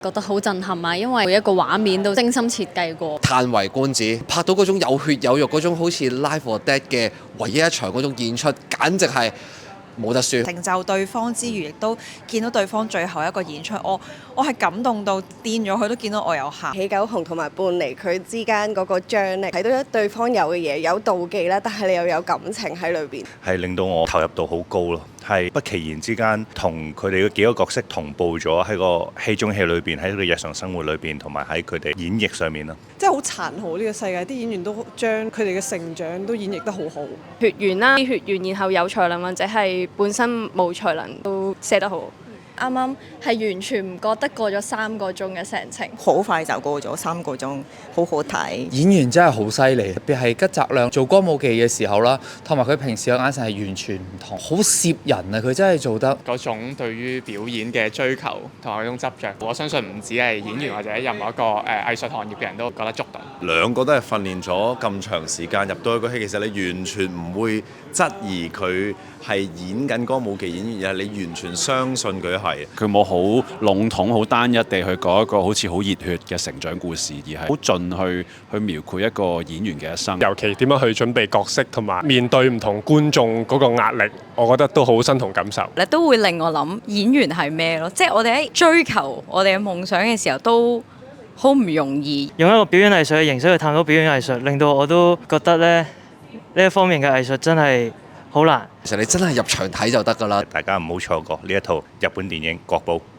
覺得好震撼啊，因為每一個畫面都精心設計過。歎為觀止，拍到嗰種有血有肉嗰種好似 Live or Dead 嘅唯一一場嗰種演出，簡直係冇得輸。成就對方之餘，亦都見到對方最後一個演出，我係感動到癲咗，佢都見到我有喊。喜九雄同埋半離佢之間嗰個張力，睇到對方有嘅嘢，有妒忌啦，但係你又有感情喺裏邊，係令到我投入度好高咯。係不其然之間同佢哋嘅幾個角色同步咗喺個戲中戲裏邊，喺佢哋日常生活裏邊，同埋喺佢哋演繹上面咯。即係好殘酷呢個世界，啲演員都將佢哋嘅成長都演繹得好好。血緣啦，血緣然後有才能或者係本身冇才能都寫得好。啱啱係完全唔覺得過咗3個鐘嘅成程，好快就過咗3個鐘，好好睇。演員真係好犀利，特別係吉澤亮做歌舞伎嘅時候啦，同埋佢平時嘅眼神係完全唔同，好攝人啊！佢真係做得嗰種對於表演嘅追求同埋嗰種執着，我相信唔止係演員或者任何一個藝術行業嘅人都覺得觸動。兩個都係訓練咗咁長時間入到一個戲，其實你完全唔會質疑佢係演緊歌舞伎演員，而係你完全相信佢係。佢冇好籠統、好單一地去講一個好似好熱血嘅成長故事，而係好盡去描繪一個演員嘅一生。尤其點樣去準備角色同埋面對唔同觀眾嗰個壓力，我覺得都好身同感受。你都會令我諗演員係咩咯？即係我哋喺追求我哋嘅夢想嘅時候都好唔容易。用一個表演藝術嘅形式去探討表演藝術，令到我都覺得呢一方面嘅藝術真係好難。其實你真係入場睇就得㗎啦，大家唔好錯過呢一套日本電影《國寶》。